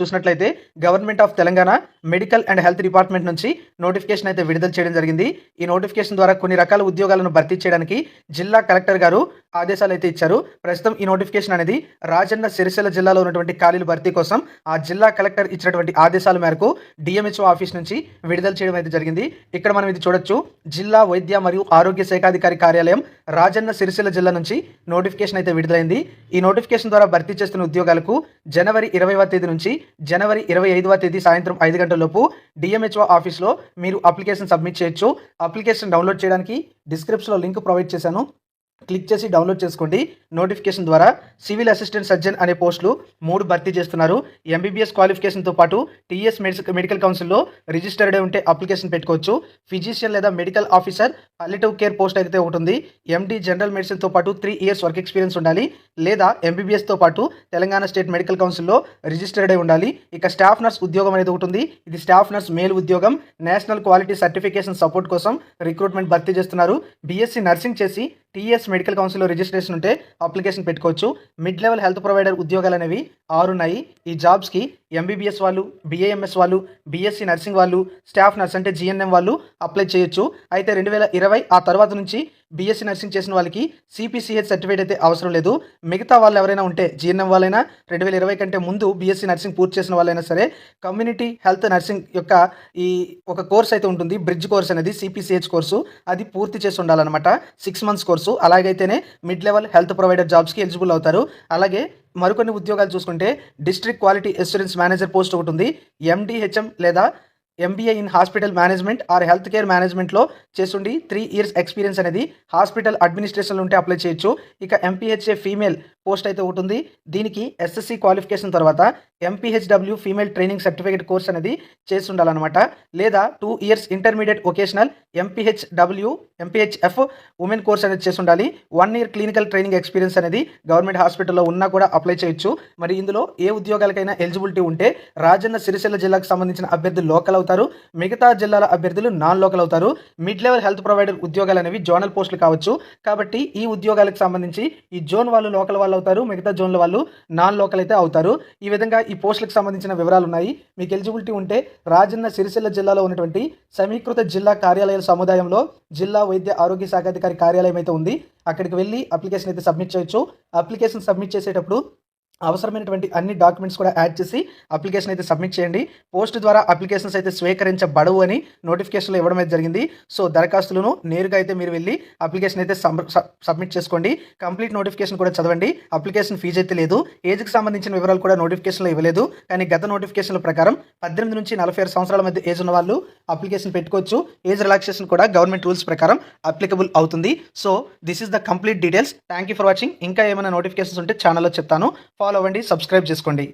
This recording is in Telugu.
చూసినట్లయితే government of Telangana medical and health department నుంచి నోటిఫికేషన్ అయితే విడుదల చేయడం జరిగింది. ఈ నోటిఫికేషన్ ద్వారా కొన్ని రకాల ఉద్యోగాలను భర్తీ చేయడానికి జిల్లా కలెక్టర్ గారు ఆదేశాలు అయితే ఇచ్చారు. ప్రస్తుతం ఈ నోటిఫికేషన్ అనేది రాజన్న సిరిసిల్ల జిల్లాలో ఉన్నటువంటి ఖాళీల భర్తీ కోసం ఆ జిల్లా కలెక్టర్ ఇచ్చినటువంటి ఆదేశాల మేరకు డిఎంహెచ్ఓ ఆఫీస్ నుంచి విడుదల చేయడం అయితే జరిగింది. ఇక్కడ మనం ఇది చూడొచ్చు. జిల్లా వైద్య మరియు ఆరోగ్య శాఖాధికారి కార్యాలయం రాజన్న సిరిసిల్ల జిల్లా నుంచి నోటిఫికేషన్ అయితే విడుదలైంది. ఈ నోటిఫికేషన్ ద్వారా భర్తీ చేస్తున్న ఉద్యోగాలకు జనవరి 20వ తేదీ నుంచి జనవరి 25వ తేదీ సాయంత్రం 5 గంటలలోపు డిఎంహెచ్ఓ ఆఫీస్లో మీరు అప్లికేషన్ సబ్మిట్ చేయొచ్చు. అప్లికేషన్ డౌన్లోడ్ చేయడానికి డిస్క్రిప్షన్లో లింక్ ప్రొవైడ్ చేశాను. క్లిక్ చేసి డౌన్లోడ్ చేసుకోండి. నోటిఫికేషన్ ద్వారా సివిల్ అసిస్టెంట్ సర్జన్ అనే పోస్టులు 3 భర్తీ చేస్తున్నారు. ఎంబీబీఎస్ క్వాలిఫికేషన్తో పాటు టీఎస్ మెడికల్ కౌన్సిల్లో రిజిస్టర్డ్ అయి ఉంటే అప్లికేషన్ పెట్టుకోవచ్చు. ఫిజిషియన్ లేదా మెడికల్ ఆఫీసర్ పాలిటివ్ కేర్ పోస్ట్ అయితే ఉంటుంది. ఎండి జనరల్ మెడిసిన్తో పాటు 3 ఇయర్స్ వర్క్ ఎక్స్పీరియన్స్ ఉండాలి. లేదా ఎంబీబీఎస్తో పాటు తెలంగాణ స్టేట్ మెడికల్ కౌన్సిల్లో రిజిస్టర్డ్ అయి ఉండాలి. ఇక స్టాఫ్ నర్స్ ఉద్యోగం అనేది ఉంటుంది. ఇది స్టాఫ్ నర్స్ మేల్ ఉద్యోగం. నేషనల్ క్వాలిటీ సర్టిఫికేషన్ సపోర్ట్ కోసం రిక్రూట్మెంట్ భర్తీ చేస్తున్నారు. బీఎస్సీ నర్సింగ్ చేసి టీఎస్ మెడికల్ కౌన్సిల్లో రిజిస్ట్రేషన్ ఉంటే అప్లికేషన్ పెట్టుకోవచ్చు. మిడ్ లెవెల్ హెల్త్ ప్రొవైడర్ ఉద్యోగాలు అనేవి 6 ఉన్నాయి. ఈ జాబ్స్కి ఎంబీబీఎస్ వాళ్ళు, బీఏఎంఎస్ వాళ్ళు, బీఎస్సీ నర్సింగ్ వాళ్ళు, స్టాఫ్ నర్స్ అంటే జీఎన్ఎం వాళ్ళు అప్లై చేయొచ్చు. అయితే 2020 ఆ తర్వాత నుంచి బీఎస్సీ నర్సింగ్ చేసిన వాళ్ళకి సిపిసిహెచ్ సర్టిఫికేట్ అయితే అవసరం లేదు. మిగతా వాళ్ళు ఎవరైనా ఉంటే జీఎన్ఎం వాళ్ళైనా 2020 కంటే ముందు బీఎస్సీ నర్సింగ్ పూర్తి చేసిన వాళ్ళైనా సరే కమ్యూనిటీ హెల్త్ నర్సింగ్ యొక్క ఒక కోర్స్ అయితే ఉంటుంది. బ్రిడ్జ్ కోర్స్ అనేది సిపిసిహెచ్ కోర్సు, అది పూర్తి చేసి ఉండాలన్నమాట. 6 మంత్స్ కోర్సు. అలాగైతేనే మిడ్ లెవెల్ హెల్త్ ప్రొవైడర్ జాబ్స్కి ఎలిజిబుల్ అవుతారు. అలాగే మరికొన్ని ఉద్యోగాలు చూసుకుంటే district quality assurance manager post ఒకటి ఉంది. ఎండిహెచ్ఎం లేదా MBA in hospital management or health care మేనేజ్మెంట్లో చేస్తుండి 3 ఇయర్స్ ఎక్స్పీరియన్స్ అనేది హాస్పిటల్ అడ్మినిస్ట్రేషన్లో ఉంటే అప్లై చేయొచ్చు. ఇక ఎంపీహెచ్ఏ ఫీమేల్ పోస్ట్ అయితే ఒకటి ఉంది. దీనికి ఎస్ఎస్సి క్వాలిఫికేషన్ తర్వాత MPHW female training certificate course అనేది చేసి ఉండాలన్నమాట. లేదా 2 years intermediate vocational MPHF women course అనేది చేసి ఉండాలి. 1 ఇయర్ క్లినికల్ ట్రైనింగ్ ఎక్స్పీరియన్స్ అనేది గవర్నమెంట్ హాస్పిటల్లో ఉన్నా కూడా అప్లై చేయొచ్చు. మరి ఇందులో ఏ ఉద్యోగాలకైనా ఎలిజిబిలిటీ ఉంటే రాజన్న సిరిసిల్ల జిల్లాకు సంబంధించిన అభ్యర్థులు లోకల్ అవుతారు. మిగతా జిల్లాల అభ్యర్థులు నాన్ లోకల్ అవుతారు. మిడ్ లెవెల్ హెల్త్ ప్రొవైడర్ ఉద్యోగాలు అనేవి జోనల్ పోస్టులు కావచ్చు. కాబట్టి ఈ ఉద్యోగాలకు సంబంధించి ఈ జోన్ వాళ్ళు లోకల్ వాళ్ళు అవుతారు, మిగతా జోన్ల వాళ్ళు నాన్ లోకల్ అయితే అవుతారు. ఈ విధంగా ఈ పోస్టులకు సంబంధించిన వివరాలు ఉన్నాయి. మీకు ఎలిజిబిలిటీ ఉంటే రాజన్న సిరిసిల్ల జిల్లాలో ఉన్నటువంటి సమీకృత జిల్లా కార్యాలయాల సముదాయంలో జిల్లా వైద్య ఆరోగ్య శాఖాధికారి కార్యాలయం అయితే ఉంది. అక్కడికి వెళ్ళి అప్లికేషన్ అయితే సబ్మిట్ చేయొచ్చు. అప్లికేషన్ సబ్మిట్ చేసేటప్పుడు అవసరమైనటువంటి అన్ని డాక్యుమెంట్స్ కూడా యాడ్ చేసి అప్లికేషన్ అయితే సబ్మిట్ చేయండి. పోస్ట్ ద్వారా అప్లికేషన్స్ అయితే స్వీకరించబడవు అని నోటిఫికేషన్లో ఇవ్వడం అయితే జరిగింది. సో దరఖాస్తులను నేరుగా అయితే మీరు వెళ్ళి అప్లికేషన్ అయితే సబ్మిట్ చేసుకోండి. కంప్లీట్ నోటిఫికేషన్ కూడా చదవండి. అప్లికేషన్ ఫీజు అయితే లేదు. ఏజ్కి సంబంధించిన వివరాలు కూడా నోటిఫికేషన్లో ఇవ్వలేదు. కానీ గత నోటిఫికేషన్ల ప్రకారం 18 నుంచి 46 సంవత్సరాల మధ్య ఏజ్ ఉన్న వాళ్ళు అప్లికేషన్ పెట్టుకోవచ్చు. ఏజ్ రిలాక్సేషన్ కూడా గవర్నమెంట్ రూల్స్ ప్రకారం అప్లికబుల్ అవుతుంది. So this is the complete details. Thank you for watching. ఇంకా ఏమైనా నోటిఫికేషన్స్ ఉంటే ఛానల్లో చెప్తాను. ఫాలో అవ్వండి, సబ్స్క్రైబ్ చేసుకోండి.